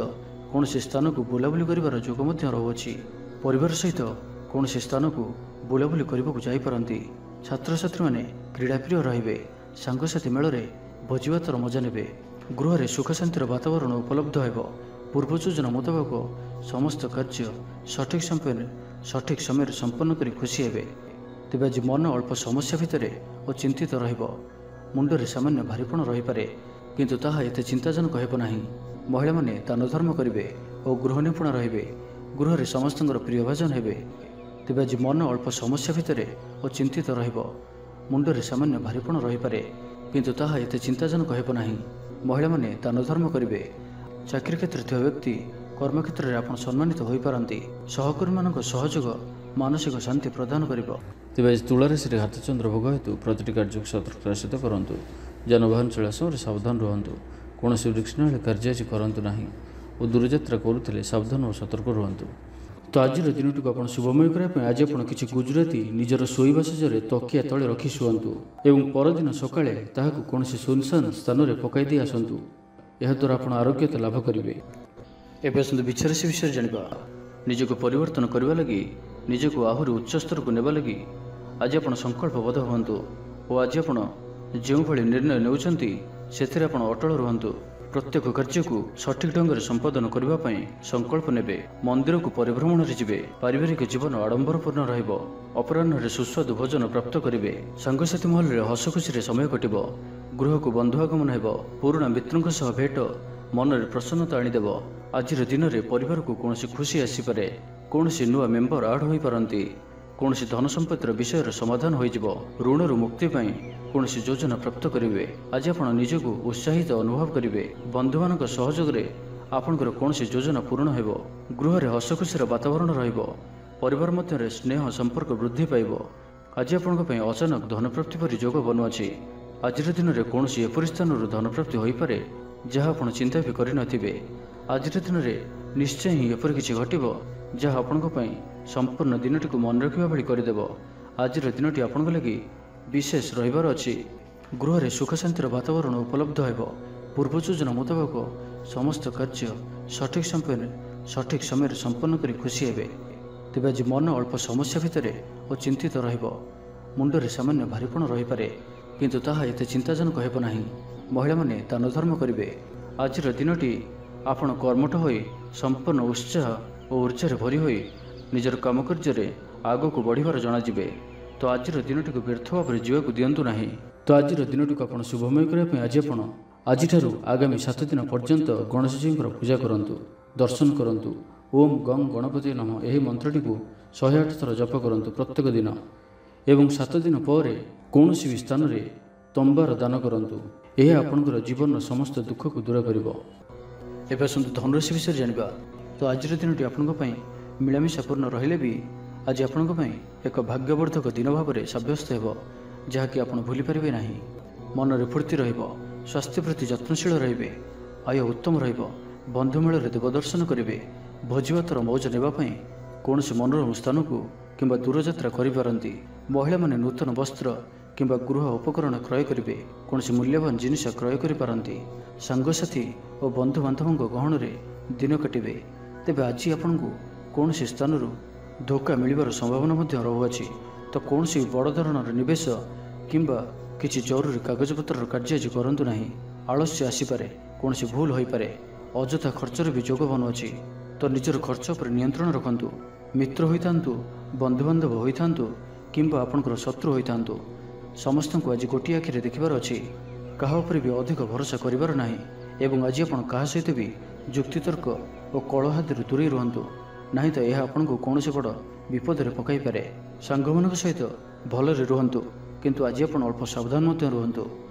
କୌଣସି ସ୍ଥାନକୁ ବୁଲାବୁଲି କରିବାର ଯୋଗ ମଧ୍ୟ ରହୁଅଛି। ପରିବାର ସହିତ କୌଣସି ସ୍ଥାନକୁ ବୁଲାବୁଲି କରିବାକୁ ଯାଇପାରନ୍ତି। ଛାତ୍ରଛାତ୍ରୀମାନେ କ୍ରୀଡ଼ାପ୍ରିୟ ରହିବେ। ସାଙ୍ଗସାଥି ମେଳରେ ଭୋଜିଭାତର ମଜା ନେବେ। ଗୃହରେ ସୁଖ ଶାନ୍ତିର ବାତାବରଣ ଉପଲବ୍ଧ ହେବ। ପୂର୍ବ ଯୋଜନା ମୁତାବକ ସମସ୍ତ କାର୍ଯ୍ୟ ସଠିକ୍ ସମୟରେ ସମ୍ପନ୍ନ କରି ଖୁସି ହେବେ। ତେବେ ଆଜି ମନ ଅଳ୍ପ ସମସ୍ୟା ଭିତରେ ଓ ଚିନ୍ତିତ ରହିବ। ମୁଣ୍ଡରେ ସାମାନ୍ୟ ଭାରିପଣ ରହିପାରେ, କିନ୍ତୁ ତାହା ଏତେ ଚିନ୍ତାଜନକ ହେବ ନାହିଁ। ମହିଳାମାନେ ଦାନ ଧର୍ମ କରିବେ ଓ ଗୃହ ନିପୁଣ ରହିବେ। ଗୃହରେ ସମସ୍ତଙ୍କର ପ୍ରିୟଭାଜନ ହେବେ। ତେବେ ଆଜି ମନ ଅଳ୍ପ ସମସ୍ୟା ଭିତରେ ଓ ଚିନ୍ତିତ ରହିବ। ମୁଣ୍ଡରେ ସାମାନ୍ୟ ଭାରିପଣ ରହିପାରେ, କିନ୍ତୁ ତାହା ଏତେ ଚିନ୍ତାଜନକ ହେବ ନାହିଁ। ମହିଳାମାନେ ଦାନ ଧର୍ମ କରିବେ। ଚାକିରି କ୍ଷେତ୍ରରେ ଥିବା ବ୍ୟକ୍ତି କର୍ମକ୍ଷେତ୍ରରେ ଆପଣ ସମ୍ମାନିତ ହୋଇପାରନ୍ତି। ସହକର୍ମୀମାନଙ୍କ ସହଯୋଗ ମାନସିକ ଶାନ୍ତି ପ୍ରଦାନ କରିବ। ତେବେ ଆଜି ତୁଳା ରାଶିରେ ଘାତଚନ୍ଦ୍ର ଭୋଗ ହେତୁ ପ୍ରତିଟି କାର୍ଯ୍ୟକୁ ସତର୍କତାର ସହିତ କରନ୍ତୁ। ଯାନବାହନ ଚଳାଇବା ସମୟରେ ସାବଧାନ ରୁହନ୍ତୁ। କୌଣସି ରିସ୍କ ନେଲେ କାର୍ଯ୍ୟ ଆଜି କରନ୍ତୁ ନାହିଁ ଓ ଦୂରଯାତ୍ରା କରୁଥିଲେ ସାବଧାନ ଓ ସତର୍କ ରୁହନ୍ତୁ। ତ ଆଜିର ଦିନଟିକୁ ଆପଣ ଶୁଭମୟ କରିବା ପାଇଁ ଆଜି ଆପଣ କିଛି ଗୁଜୁରାତି ନିଜର ଶୋଇବା ଶେଯରେ ତକିଆ ତଳେ ରଖି ଶୁଅନ୍ତୁ ଏବଂ ପରଦିନ ସକାଳେ ତାହାକୁ କୌଣସି ସୁନସାନ ସ୍ଥାନରେ ପକାଇ ଦେଇ ଆସନ୍ତୁ। ଏହାଦ୍ୱାରା ଆପଣ ଆରୋଗ୍ୟତା ଲାଭ କରିବେ। ଏବେ ଆସନ୍ତୁ ବୃଷ ରାଶି ବିଷୟରେ ଜାଣିବା। ନିଜକୁ ପରିବର୍ତ୍ତନ କରିବା ଲାଗି, ନିଜକୁ ଆହୁରି ଉଚ୍ଚ ସ୍ତରକୁ ନେବା ଲାଗି ଆଜି ଆପଣ ସଂକଳ୍ପବଦ୍ଧ ହୁଅନ୍ତୁ ଓ ଆଜି ଆପଣ ଯେଉଁଭଳି ନିର୍ଣ୍ଣୟ ନେଉଛନ୍ତି ସେଥିରେ ଆପଣ ଅଟଳ ରୁହନ୍ତୁ। ପ୍ରତ୍ୟେକ କାର୍ଯ୍ୟକୁ ସଠିକ୍ ଢଙ୍ଗରେ ସମ୍ପାଦନ କରିବା ପାଇଁ ସଂକଳ୍ପ ନେବେ। ମନ୍ଦିରକୁ ପରିଭ୍ରମଣରେ ଯିବେ। ପାରିବାରିକ ଜୀବନ ଆଡମ୍ବରପୂର୍ଣ୍ଣ ରହିବ। ଅପରାହ୍ନରେ ସୁସ୍ୱାଦୁ ଭୋଜନ ପ୍ରାପ୍ତ କରିବେ। ସାଙ୍ଗସାଥି ମହଲରେ ହସ ଖୁସିରେ ସମୟ କଟିବ। ଗୃହକୁ ବନ୍ଧୁ ଆଗମନ ହେବ। ପୁରୁଣା ମିତ୍ରଙ୍କ ସହ ଭେଟ ମନରେ ପ୍ରସନ୍ନତା ଆଣିଦେବ। ଆଜିର ଦିନରେ ପରିବାରକୁ କୌଣସି ଖୁସି ଆସିପାରେ। କୌଣସି ନୂଆ ମେମ୍ବର ଆଡ୍ ହୋଇପାରନ୍ତି। କୌଣସି ଧନ ସମ୍ପତ୍ତିର ବିଷୟର ସମାଧାନ ହୋଇଯିବ। ଋଣରୁ ମୁକ୍ତି ପାଇଁ କୌଣସି ଯୋଜନା ପ୍ରାପ୍ତ କରିବେ। ଆଜି ଆପଣ ନିଜକୁ ଉତ୍ସାହିତ ଅନୁଭବ କରିବେ। ବନ୍ଧୁମାନଙ୍କ ସହଯୋଗରେ ଆପଣଙ୍କର କୌଣସି ଯୋଜନା ପୂରଣ ହେବ। ଗୃହରେ ହସଖୁସିର ବାତାବରଣ ରହିବ। ପରିବାର ମଧ୍ୟରେ ସ୍ନେହ ସମ୍ପର୍କ ବୃଦ୍ଧି ପାଇବ। ଆଜି ଆପଣଙ୍କ ପାଇଁ ଅଚାନକ ଧନପ୍ରାପ୍ତି ପରି ଯୋଗ ବନୁଅଛି। ଆଜିର ଦିନରେ କୌଣସି ଏପରି ସ୍ଥାନରୁ ଧନପ୍ରାପ୍ତି ହୋଇପାରେ ଯାହା ଆପଣ ଚିନ୍ତା ବି କରିନଥିବେ। ଆଜିର ଦିନରେ ନିଶ୍ଚୟ ହିଁ ଏପରି କିଛି ଘଟିବ ଯାହା ଆପଣଙ୍କ ପାଇଁ ସମ୍ପୂର୍ଣ୍ଣ ଦିନଟିକୁ ମନେ ରଖିବା ଭଳି କରିଦେବ। ଆଜିର ଦିନଟି ଆପଣଙ୍କ ଲାଗି ବିଶେଷ ରହିବାର ଅଛି। ଗୃହରେ ସୁଖ ଶାନ୍ତିର ବାତାବରଣ ଉପଲବ୍ଧ ହେବ। ପୂର୍ବ ଯୋଜନା ମୁତାବକ ସମସ୍ତ କାର୍ଯ୍ୟ ସଠିକ୍ ସମୟରେ ସମ୍ପନ୍ନ କରି ଖୁସି ହେବେ। ତେବେ ଆଜି ମନ ଅଳ୍ପ ସମସ୍ୟା ଭିତରେ ଓ ଚିନ୍ତିତ ରହିବ। ମୁଣ୍ଡରେ ସାମାନ୍ୟ ଭାରୀପଣ ରହିପାରେ, କିନ୍ତୁ ତାହା ଏତେ ଚିନ୍ତାଜନକ ହେବ ନାହିଁ। ମହିଳାମାନେ ଦାନ ଧର୍ମ କରିବେ। ଆଜିର ଦିନଟି ଆପଣ କର୍ମଠ ହୋଇ ସମ୍ପୂର୍ଣ୍ଣ ଉତ୍ସାହ ଓ ଉର୍ଜାରେ ଭରି ହୋଇ ନିଜର କାମକାର୍ଯ୍ୟରେ ଆଗକୁ ବଢ଼ିବାର ଜଣାଯିବେ। ତ ଆଜିର ଦିନଟିକୁ ବ୍ୟର୍ଥ ଭାବରେ ଯିବାକୁ ଦିଅନ୍ତୁ ନାହିଁ। ତ ଆଜିର ଦିନଟିକୁ ଆପଣ ଶୁଭମୟ କରିବା ପାଇଁ ଆପଣ ଆଜିଠାରୁ ଆଗାମୀ 7 ଦିନ ପର୍ଯ୍ୟନ୍ତ ଗଣେଶଜୀଙ୍କର ପୂଜା କରନ୍ତୁ, ଦର୍ଶନ କରନ୍ତୁ। ଓମ୍ ଗଂ ଗଣପତି ନମଃ ଏହି ମନ୍ତ୍ରଟିକୁ 108 ଥର ଜପ କରନ୍ତୁ ପ୍ରତ୍ୟେକ ଦିନ ଏବଂ 7 ଦିନ ପରେ କୌଣସି ବି ସ୍ଥାନରେ ତମ୍ବାର ଦାନ କରନ୍ତୁ। ଏହା ଆପଣଙ୍କର ଜୀବନର ସମସ୍ତ ଦୁଃଖକୁ ଦୂର କରିବ। ଏବେ ଆସନ୍ତୁ ଧନୁରାଶି ବିଷୟରେ ଜାଣିବା। ତ ଆଜିର ଦିନଟି ଆପଣଙ୍କ ପାଇଁ ମିଳାମିଶାପୂର୍ଣ୍ଣ ରହିଲେ ବି ଆଜି ଆପଣଙ୍କ ପାଇଁ ଏକ ଭାଗ୍ୟବର୍ଦ୍ଧକ ଦିନ ଭାବରେ ସାବ୍ୟସ୍ତ ହେବ, ଯାହାକି ଆପଣ ଭୁଲିପାରିବେ ନାହିଁ। ମନରେ ଫୁର୍ତ୍ତି ରହିବ। ସ୍ୱାସ୍ଥ୍ୟ ପ୍ରତି ଯତ୍ନଶୀଳ ରହିବେ। ଆୟ ଉତ୍ତମ ରହିବ। ବନ୍ଧୁମେଳରେ ଦେବଦର୍ଶନ କରିବେ। ଭୋଜିଭାତର ମୌଜ ନେବା ପାଇଁ କୌଣସି ମନୋରମ ସ୍ଥାନକୁ କିମ୍ବା ଦୂରଯାତ୍ରା କରିପାରନ୍ତି। ମହିଳାମାନେ ନୂତନ ବସ୍ତ୍ର କିମ୍ବା ଗୃହ ଉପକରଣ କ୍ରୟ କରିବେ। କୌଣସି ମୂଲ୍ୟବାନ ଜିନିଷ କ୍ରୟ କରିପାରନ୍ତି। ସାଙ୍ଗସାଥୀ ଓ ବନ୍ଧୁବାନ୍ଧବଙ୍କ ଗହଣରେ ଦିନ କାଟିବେ। ତେବେ ଆଜି ଆପଣଙ୍କୁ କୌଣସି ସ୍ଥାନରୁ ଧୋକା ମିଳିବାର ସମ୍ଭାବନା ମଧ୍ୟ ରହୁଅଛି। ତ କୌଣସି ବଡ଼ ଧରଣର ନିବେଶ କିମ୍ବା କିଛି ଜରୁରୀ କାଗଜପତ୍ରର କାର୍ଯ୍ୟ ଆଜି କରନ୍ତୁ ନାହିଁ। ଆଳସ୍ୟ ଆସିପାରେ, କୌଣସି ଭୁଲ ହୋଇପାରେ, ଅଯଥା ଖର୍ଚ୍ଚର ବି ଯୋଗ ବନୁଅଛି। ତ ନିଜର ଖର୍ଚ୍ଚ ଉପରେ ନିୟନ୍ତ୍ରଣ ରଖନ୍ତୁ। ମିତ୍ର ହୋଇଥାନ୍ତୁ, ବନ୍ଧୁବାନ୍ଧବ ହୋଇଥାନ୍ତୁ କିମ୍ବା ଆପଣଙ୍କର ଶତ୍ରୁ ହୋଇଥାନ୍ତୁ, ସମସ୍ତଙ୍କୁ ଆଜି ଗୋଟିଏ ଆଖିରେ ଦେଖିବାର ଅଛି। କାହା ଉପରେ ବି ଅଧିକ ଭରସା କରିବାର ନାହିଁ ଏବଂ ଆଜି ଆପଣ କାହା ସହିତ ବି ଯୁକ୍ତିତର୍କ ଓ କଳହାଦରୁ ଦୂରେଇ ରୁହନ୍ତୁ, ନାହିଁ ତ ଏହା ଆପଣଙ୍କୁ କୌଣସି ବଡ଼ ବିପଦରେ ପକାଇପାରେ। ସାଙ୍ଗମାନଙ୍କ ସହିତ ଭଲରେ ରୁହନ୍ତୁ, କିନ୍ତୁ ଆଜି ଆପଣ ଅଳ୍ପ ସାବଧାନ ମଧ୍ୟ ରୁହନ୍ତୁ।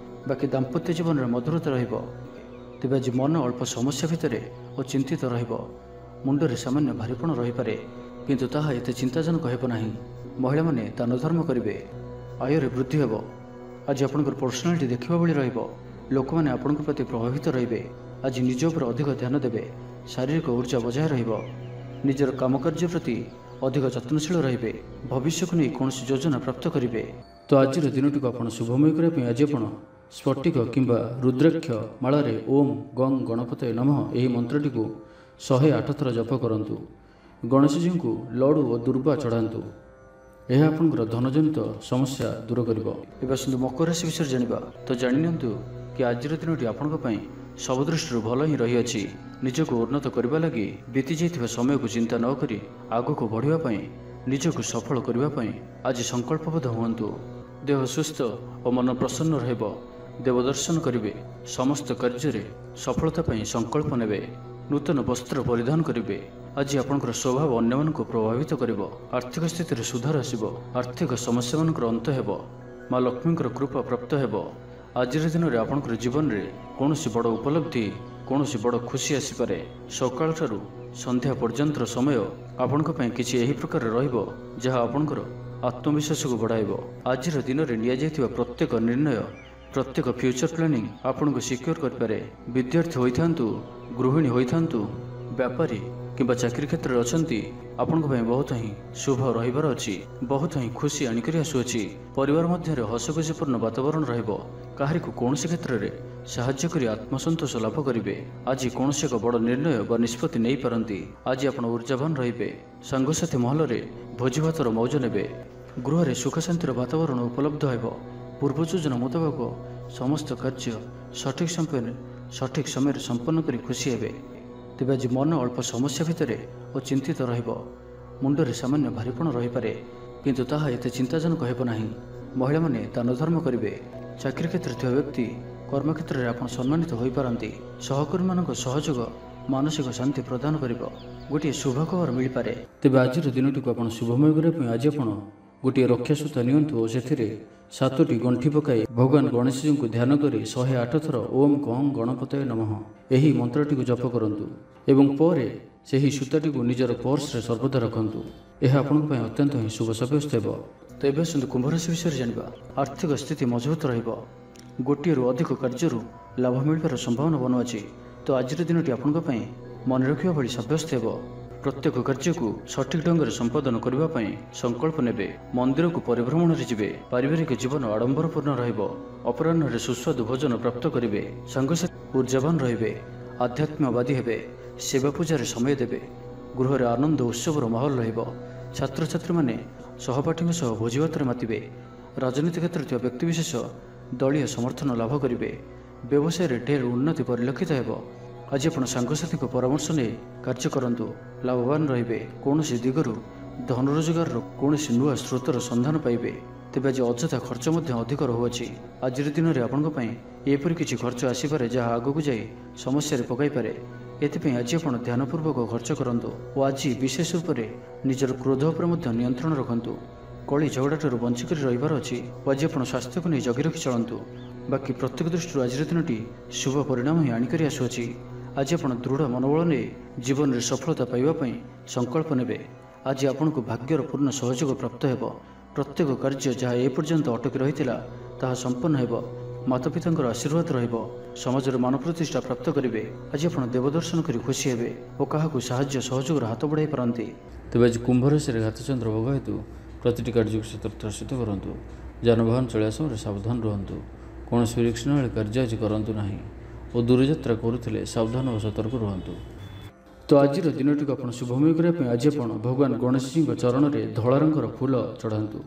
ବାକି ଦାମ୍ପତ୍ୟ ଜୀବନରେ ମଧୁରତା ରହିବ। ତେବେ ଆଜି ମନ ଅଳ୍ପ ସମସ୍ୟା ଭିତରେ ଓ ଚିନ୍ତିତ ରହିବ। ମୁଣ୍ଡରେ ସାମାନ୍ୟ ଭାରୀପଣ ରହିପାରେ, କିନ୍ତୁ ତାହା ଏତେ ଚିନ୍ତାଜନକ ହେବ ନାହିଁ। ମହିଳାମାନେ ଦାନ ଧର୍ମ କରିବେ। ଆୟରେ ବୃଦ୍ଧି ହେବ। ଆଜି ଆପଣଙ୍କର ପର୍ସନାଲିଟି ଦେଖିବା ଭଳି ରହିବ। ଲୋକମାନେ ଆପଣଙ୍କ ପ୍ରତି ପ୍ରଭାବିତ ରହିବେ। ଆଜି ନିଜ ଉପରେ ଅଧିକ ଧ୍ୟାନ ଦେବେ। ଶାରୀରିକ ଉର୍ଜା ବଜାୟ ରହିବ। ନିଜର କାମକାର୍ଯ୍ୟ ପ୍ରତି ଅଧିକ ଯତ୍ନଶୀଳ ରହିବେ। ଭବିଷ୍ୟକୁ ନେଇ କୌଣସି ଯୋଜନା ପ୍ରାପ୍ତ କରିବେ। ତ ଆଜିର ଦିନଟିକୁ ଆପଣ ଶୁଭମୟ କରିବା ପାଇଁ ଆଜି ଆପଣ ସ୍ଫଟିକ କିମ୍ବା ରୁଦ୍ରାକ୍ଷ ମାଳାରେ ଓମ୍ ଗଂ ଗଣପତୟେ ନମଃ ଏହି ମନ୍ତ୍ରଟିକୁ 108 ଥର ଜପ କରନ୍ତୁ। ଗଣେଶଜୀଙ୍କୁ ଲଡ଼ୁ ଓ ଦୁର୍ବା ଚଢ଼ାନ୍ତୁ। ଏହା ଆପଣଙ୍କର ଧନଜନିତ ସମସ୍ୟା ଦୂର କରିବ। ଏବେ ଆସନ୍ତୁ ମକର ରାଶି ବିଷୟରେ ଜାଣିବା। ତ ଜାଣିନିଅନ୍ତୁ କି ଆଜିର ଦିନଟି ଆପଣଙ୍କ ପାଇଁ ସବୁ ଦୃଷ୍ଟିରୁ ଭଲ ହିଁ ରହିଅଛି। ନିଜକୁ ଉନ୍ନତ କରିବା ଲାଗି ବିତି ଯାଇଥିବା ସମୟକୁ ଚିନ୍ତା ନ କରି ଆଗକୁ ବଢ଼ିବା ପାଇଁ, ନିଜକୁ ସଫଳ କରିବା ପାଇଁ ଆଜି ସଂକଳ୍ପବଦ୍ଧ ହୁଅନ୍ତୁ। ଦେହ ସୁସ୍ଥ ଓ ମନ ପ୍ରସନ୍ନ ରହିବ। ଦେବଦର୍ଶନ କରିବେ। ସମସ୍ତ କାର୍ଯ୍ୟରେ ସଫଳତା ପାଇଁ ସଂକଳ୍ପ ନେବେ। ନୂତନ ବସ୍ତ୍ର ପରିଧାନ କରିବେ। ଆଜି ଆପଣଙ୍କର ସ୍ୱଭାବ ଅନ୍ୟମାନଙ୍କୁ ପ୍ରଭାବିତ କରିବ। ଆର୍ଥିକ ସ୍ଥିତିରେ ସୁଧାର ଆସିବ। ଆର୍ଥିକ ସମସ୍ୟାମାନଙ୍କର ଅନ୍ତ ହେବ। ମା ଲକ୍ଷ୍ମୀଙ୍କର କୃପା ପ୍ରାପ୍ତ ହେବ। ଆଜିର ଦିନରେ ଆପଣଙ୍କର ଜୀବନରେ କୌଣସି ବଡ଼ ଉପଲବ୍ଧି, କୌଣସି ବଡ଼ ଖୁସି ଆସିପାରେ। ସକାଳଠାରୁ ସନ୍ଧ୍ୟା ପର୍ଯ୍ୟନ୍ତର ସମୟ ଆପଣଙ୍କ ପାଇଁ କିଛି ଏହି ପ୍ରକାର ରହିବ ଯାହା ଆପଣଙ୍କର ଆତ୍ମବିଶ୍ୱାସକୁ ବଢ଼ାଇବ। ଆଜିର ଦିନରେ ନିଆଯାଇଥିବା ପ୍ରତ୍ୟେକ ନିର୍ଣ୍ଣୟ, ପ୍ରତ୍ୟେକ ଫ୍ୟୁଚର ପ୍ଲାନିଂ ଆପଣଙ୍କୁ ସିକ୍ୟୁର କରିପାରେ। ବିଦ୍ୟାର୍ଥୀ ହୋଇଥାନ୍ତୁ, ଗୃହିଣୀ ହୋଇଥାନ୍ତୁ, ବ୍ୟାପାରୀ କିମ୍ବା ଚାକିରି କ୍ଷେତ୍ରରେ ଅଛନ୍ତି, ଆପଣଙ୍କ ପାଇଁ ବହୁତ ହିଁ ଶୁଭ ରହିବାର ଅଛି। ବହୁତ ହିଁ ଖୁସି ଆଣିକରି ଆସୁଅଛି। ପରିବାର ମଧ୍ୟରେ ହସଖୁସିପୂର୍ଣ୍ଣ ବାତାବରଣ ରହିବ। କାହାରିକୁ କୌଣସି କ୍ଷେତ୍ରରେ ସାହାଯ୍ୟ କରି ଆତ୍ମସନ୍ତୋଷ ଲାଭ କରିବେ। ଆଜି କୌଣସି ଏକ ବଡ଼ ନିର୍ଣ୍ଣୟ ବା ନିଷ୍ପତ୍ତି ନେଇପାରନ୍ତି। ଆଜି ଆପଣ ଉର୍ଜାବାନ ରହିବେ। ସାଙ୍ଗସାଥୀ ମହଲରେ ଭୋଜିଭାତର ମୌଜ ନେବେ। ଗୃହରେ ସୁଖ ଶାନ୍ତିର ବାତାବରଣ ଉପଲବ୍ଧ ହେବ। ପୂର୍ବ ଯୋଜନା ମୁତାବକ ସମସ୍ତ କାର୍ଯ୍ୟ ସଠିକ୍ ସମୟରେ ସମ୍ପନ୍ନ କରି ଖୁସି ହେବେ। ତେବେ ଆଜି ମନ ଅଳ୍ପ ସମସ୍ୟା ଭିତରେ ଓ ଚିନ୍ତିତ ରହିବ। ମୁଣ୍ଡରେ ସାମାନ୍ୟ ଭାରୀପଣ ରହିପାରେ, କିନ୍ତୁ ତାହା ଏତେ ଚିନ୍ତାଜନକ ହେବ ନାହିଁ। ମହିଳାମାନେ ଦାନ ଧର୍ମ କରିବେ। ଚାକିରି କ୍ଷେତ୍ରରେ ଥିବା ବ୍ୟକ୍ତି କର୍ମକ୍ଷେତ୍ରରେ ଆପଣ ସମ୍ମାନିତ ହୋଇପାରନ୍ତି। ସହକର୍ମୀମାନଙ୍କ ସହଯୋଗ ମାନସିକ ଶାନ୍ତି ପ୍ରଦାନ କରିବ। ଗୋଟିଏ ଶୁଭ ଖବର ମିଳିପାରେ। ତେବେ ଆଜିର ଦିନଟିକୁ ଆପଣ ଶୁଭମୟ କରିବା ପାଇଁ ଆଜି ଆପଣ ଗୋଟିଏ ରକ୍ଷାସୂତା ନିଅନ୍ତୁ ଓ ସେଥିରେ 7ଟି ଗଣ୍ଠି ପକାଇ ଭଗବାନ ଗଣେଶଜୀଙ୍କୁ ଧ୍ୟାନ କରି 108 ଥର ଓମ୍ କଂ ଗଣପତୟେ ନମଃ ଏହି ମନ୍ତ୍ରଟିକୁ ଜପ କରନ୍ତୁ ଏବଂ ପରେ ସେହି ସୂତାଟିକୁ ନିଜର ପର୍ସରେ ସର୍ବଦା ରଖନ୍ତୁ। ଏହା ଆପଣଙ୍କ ପାଇଁ ଅତ୍ୟନ୍ତ ହିଁ ଶୁଭ ସାବ୍ୟସ୍ତ ହେବ। ତ ଏବେ ଆସନ୍ତୁ କୁମ୍ଭ ରାଶି ବିଷୟରେ ଜାଣିବା। ଆର୍ଥିକ ସ୍ଥିତି ମଜବୁତ ରହିବ। ଗୋଟିଏରୁ ଅଧିକ କାର୍ଯ୍ୟରୁ ଲାଭ ମିଳିବାର ସମ୍ଭାବନା ବନୁଅଛି। ତ ଆଜିର ଦିନଟି ଆପଣଙ୍କ ପାଇଁ ମନେ ରଖିବା ଭଳି ସାବ୍ୟସ୍ତ ହେବ। ପ୍ରତ୍ୟେକ କାର୍ଯ୍ୟକୁ ସଠିକ୍ ଢଙ୍ଗରେ ସମ୍ପାଦନ କରିବା ପାଇଁ ସଂକଳ୍ପ ନେବେ। ମନ୍ଦିରକୁ ପରିଭ୍ରମଣରେ ଯିବେ। ପାରିବାରିକ ଜୀବନ ଆଡମ୍ବରପୂର୍ଣ୍ଣ ରହିବ। ଅପରାହ୍ନରେ ସୁସ୍ୱାଦୁ ଭୋଜନ ପ୍ରାପ୍ତ କରିବେ। ସାଙ୍ଗସାଥୀ ଉର୍ଜାବାନ ରହିବେ। ଆଧ୍ୟାତ୍ମବାଦୀ ହେବେ। ସେବା ପୂଜାରେ ସମୟ ଦେବେ। ଗୃହରେ ଆନନ୍ଦ ଉତ୍ସବର ମାହୋଲ ରହିବ। ଛାତ୍ରଛାତ୍ରୀମାନେ ସହପାଠୀଙ୍କ ସହ ଭୋଜିଭାତରେ ମାତିବେ। ରାଜନୀତି କ୍ଷେତ୍ରରେ ଥିବା ବ୍ୟକ୍ତିବିଶେଷ ଦଳୀୟ ସମର୍ଥନ ଲାଭ କରିବେ। ବ୍ୟବସାୟରେ ଢେର ଉନ୍ନତି ପରିଲକ୍ଷିତ ହେବ। ଆଜି ଆପଣ ସାଙ୍ଗସାଥୀଙ୍କ ପରାମର୍ଶ ନେଇ କାର୍ଯ୍ୟ କରନ୍ତୁ। ଲାଭବାନ ରହିବେ। କୌଣସି ଦିଗରୁ ଧନ ରୋଜଗାରର କୌଣସି ନୂଆ ସ୍ରୋତର ସନ୍ଧାନ ପାଇବେ। ତେବେ ଆଜି ଅଯଥା ଖର୍ଚ୍ଚ ମଧ୍ୟ ଅଧିକ ରହୁଅଛି। ଆଜିର ଦିନରେ ଆପଣଙ୍କ ପାଇଁ ଏପରି କିଛି ଖର୍ଚ୍ଚ ଆସିପାରେ ଯାହା ଆଗକୁ ଯାଇ ସମସ୍ୟାରେ ପକାଇପାରେ। ଏଥିପାଇଁ ଆଜି ଆପଣ ଧ୍ୟାନପୂର୍ବକ ଖର୍ଚ୍ଚ କରନ୍ତୁ ଓ ଆଜି ବିଶେଷ ରୂପରେ ନିଜର କ୍ରୋଧ ଉପରେ ମଧ୍ୟ ନିୟନ୍ତ୍ରଣ ରଖନ୍ତୁ। କଳି ଝଗଡ଼ାଠାରୁ ବଞ୍ଚିକରି ରହିବାର ଅଛି ଓ ଆଜି ଆପଣ ସ୍ୱାସ୍ଥ୍ୟକୁ ନେଇ ଜଗି ରଖି ଚଳନ୍ତୁ। ବାକି ପ୍ରତ୍ୟେକ ଦୃଷ୍ଟିରୁ ଆଜିର ଦିନଟି ଶୁଭ ପରିଣାମ ହିଁ ଆଣିକରି ଆସୁଅଛି। ଆଜି ଆପଣ ଦୃଢ଼ ମନୋବଳ ନେଇ ଜୀବନରେ ସଫଳତା ପାଇବା ପାଇଁ ସଂକଳ୍ପ ନେବେ। ଆଜି ଆପଣଙ୍କୁ ଭାଗ୍ୟର ପୂର୍ଣ୍ଣ ସହଯୋଗ ପ୍ରାପ୍ତ ହେବ। ପ୍ରତ୍ୟେକ କାର୍ଯ୍ୟ ଯାହା ଏପର୍ଯ୍ୟନ୍ତ ଅଟକି ରହିଥିଲା ତାହା ସମ୍ପନ୍ନ ହେବ। ମାତାପିତାଙ୍କର ଆଶୀର୍ବାଦ ରହିବ। ସମାଜରେ ମାନ ପ୍ରତିଷ୍ଠା ପ୍ରାପ୍ତ କରିବେ। ଆଜି ଆପଣ ଦେବଦର୍ଶନ କରି ଖୁସି ହେବେ ଓ କାହାକୁ ସାହାଯ୍ୟ ସହଯୋଗର ହାତ ବଢ଼ାଇ ପାରନ୍ତି। ତେବେ ଆଜି କୁମ୍ଭ ରାଶିରେ ଘାତଚନ୍ଦ୍ର ଭୋଗ ହେତୁ ପ୍ରତିଟି କାର୍ଯ୍ୟକୁ ସତର୍କତାର କରନ୍ତୁ। ଯାନବାହନ ଚଳାଇବା ସମୟରେ ସାବଧାନ ରୁହନ୍ତୁ। କୌଣସି ରିସ୍କ ନେଇ କାର୍ଯ୍ୟ ଆଜି କରନ୍ତୁ ନାହିଁ ଓ ଦୂରଯାତ୍ରା କରୁଥିଲେ ସାବଧାନ ଓ ସତର୍କ ରୁହନ୍ତୁ। ତ ଆଜିର ଦିନଟିକୁ ଆପଣ ଶୁଭମୟ କରିବା ପାଇଁ ଆଜି ଆପଣ ଭଗବାନ ଗଣେଶଜୀଙ୍କ ଚରଣରେ ଧଳା ରଙ୍ଗର ଫୁଲ ଚଢ଼ାନ୍ତୁ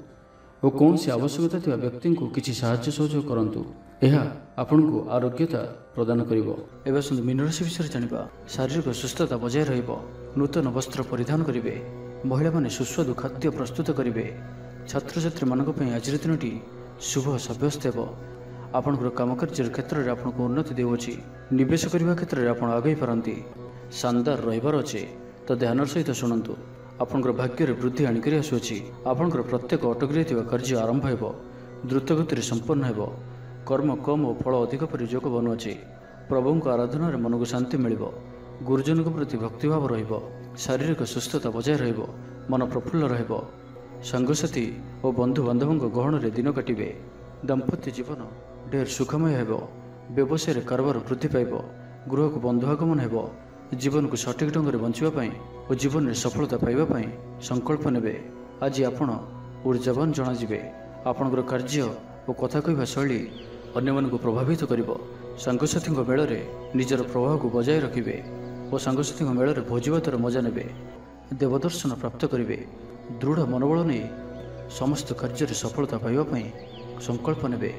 ଓ କୌଣସି ଆବଶ୍ୟକତା ଥିବା ବ୍ୟକ୍ତିଙ୍କୁ କିଛି ସାହାଯ୍ୟ ସହଯୋଗ କରନ୍ତୁ। ଏହା ଆପଣଙ୍କୁ ଆରୋଗ୍ୟତା ପ୍ରଦାନ କରିବ। ଏବେ ଆସନ୍ତୁ ମୀନ ରାଶି ବିଷୟରେ ଜାଣିବା। ଶାରୀରିକ ସୁସ୍ଥତା ବଜାୟ ରହିବ। ନୂତନ ବସ୍ତ୍ର ପରିଧାନ କରିବେ। ମହିଳାମାନେ ସୁସ୍ୱାଦୁ ଖାଦ୍ୟ ପ୍ରସ୍ତୁତ କରିବେ। ଛାତ୍ରଛାତ୍ରୀମାନଙ୍କ ପାଇଁ ଆଜିର ଦିନଟି ଶୁଭ ସାବ୍ୟସ୍ତ ହେବ। ଆପଣଙ୍କର କାମକାର୍ଯ୍ୟର କ୍ଷେତ୍ରରେ ଆପଣଙ୍କୁ ଉନ୍ନତି ଦେଉଅଛି। ନିବେଶ କରିବା କ୍ଷେତ୍ରରେ ଆପଣ ଆଗେଇ ପାରନ୍ତି। ଶାନଦାର ରହିବାର ଅଛି ତ ଧ୍ୟାନର ସହିତ ଶୁଣନ୍ତୁ। ଆପଣଙ୍କର ଭାଗ୍ୟରେ ବୃଦ୍ଧି ଆଣିକରି ଆସୁଅଛି। ଆପଣଙ୍କର ପ୍ରତ୍ୟେକ ଅଟକି ରହିଥିବା କାର୍ଯ୍ୟ ଆରମ୍ଭ ହେବ। ଦ୍ରୁତଗତିରେ ସମ୍ପନ୍ନ ହେବ। କର୍ମ କମ୍ ଓ ଫଳ ଅଧିକ ପରି ଯୋଗ ବନୁଅଛି। ପ୍ରଭୁଙ୍କ ଆରାଧନାରେ ମନକୁ ଶାନ୍ତି ମିଳିବ। ଗୁରୁଜନଙ୍କ ପ୍ରତି ଭକ୍ତିଭାବ ରହିବ। ଶାରୀରିକ ସୁସ୍ଥତା ବଜାୟ ରହିବ। ମନ ପ୍ରଫୁଲ୍ଲ ରହିବ। ସାଙ୍ଗସାଥୀ ଓ ବନ୍ଧୁବାନ୍ଧବଙ୍କ ଗହଣରେ ଦିନ କାଟିବେ। ଦାମ୍ପତ୍ୟ ଜୀବନ ଢେର ସୁଖମୟ ହେବ। ବ୍ୟବସାୟରେ କାରବାର ବୃଦ୍ଧି ପାଇବ। ଗୃହକୁ ବନ୍ଧୁ ଆଗମନ ହେବ। ଜୀବନକୁ ସଠିକ୍ ଢଙ୍ଗରେ ବଞ୍ଚିବା ପାଇଁ ଓ ଜୀବନରେ ସଫଳତା ପାଇବା ପାଇଁ ସଂକଳ୍ପ ନେବେ। ଆଜି ଆପଣ ଉର୍ଜାବାନ ଜଣାଯିବେ। ଆପଣଙ୍କର କାର୍ଯ୍ୟ ଓ କଥା କହିବା ଶୈଳୀ ଅନ୍ୟମାନଙ୍କୁ ପ୍ରଭାବିତ କରିବ। ସାଙ୍ଗସାଥୀଙ୍କ ମେଳରେ ନିଜର ପ୍ରଭାବକୁ ବଜାୟ ରଖିବେ ଓ ସାଙ୍ଗସାଥୀଙ୍କ ମେଳରେ ଭୋଜିଭାତର ମଜା ନେବେ। ଦେବଦର୍ଶନ ପ୍ରାପ୍ତ କରିବେ। ଦୃଢ଼ ମନୋବଳ ନେଇ ସମସ୍ତ କାର୍ଯ୍ୟରେ ସଫଳତା ପାଇବା ପାଇଁ ସଂକଳ୍ପ ନେବେ।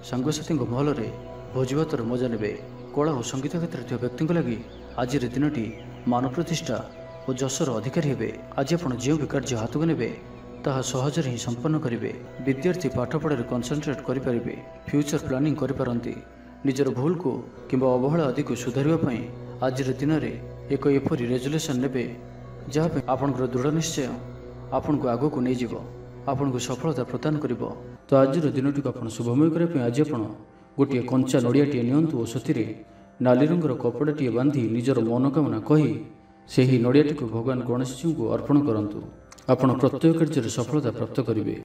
ସାଙ୍ଗସାଥୀଙ୍କ ମହଲରେ ଭୋଜିଭାତର ମଜା ନେବେ। କଳା ଓ ସଙ୍ଗୀତ କ୍ଷେତ୍ରରେ ଥିବା ବ୍ୟକ୍ତିଙ୍କ ଲାଗି ଆଜିର ଦିନଟି ମାନ ପ୍ରତିଷ୍ଠା ଓ ଯଶର ଅଧିକାରୀ ହେବେ। ଆଜି ଆପଣ ଯେଉଁ ବି କାର୍ଯ୍ୟ ହାତକୁ ନେବେ ତାହା ସହଜରେ ହିଁ ସମ୍ପନ୍ନ କରିବେ। ବିଦ୍ୟାର୍ଥୀ ପାଠପଢ଼ାରେ କନସେନ୍ଟ୍ରେଟ୍ କରିପାରିବେ। ଫ୍ୟୁଚର ପ୍ଲାନିଂ କରିପାରନ୍ତି। ନିଜର ଭୁଲକୁ କିମ୍ବା ଅବହେଳା ଆଦିକୁ ସୁଧାରିବା ପାଇଁ ଆଜିର ଦିନରେ ଏକ ଏପରି ରେଜୁଲେସନ୍ ନେବେ ଯାହା ପାଇଁ ଆପଣଙ୍କର ଦୃଢ଼ ନିଶ୍ଚୟ ଆପଣଙ୍କୁ ଆଗକୁ ନେଇଯିବ। ଆପଣଙ୍କୁ ସଫଳତା ପ୍ରଦାନ କରିବ। ତ ଆଜିର ଦିନଟିକୁ ଆପଣ ଶୁଭମୟ କରିବା ପାଇଁ ଆଜି ଆପଣ ଗୋଟିଏ କଞ୍ଚା ନଡ଼ିଆଟିଏ ନିଅନ୍ତୁ ଓ ସେଥିରେ ନାଲି ରଙ୍ଗର କପଡ଼ାଟିଏ ବାନ୍ଧି ନିଜର ମନୋକାମନା କହି ସେହି ନଡ଼ିଆଟିକୁ ଭଗବାନ ଗଣେଶଜୀଙ୍କୁ ଅର୍ପଣ କରନ୍ତୁ। ଆପଣ ପ୍ରତ୍ୟେକ କାର୍ଯ୍ୟରେ ସଫଳତା ପ୍ରାପ୍ତ କରିବେ।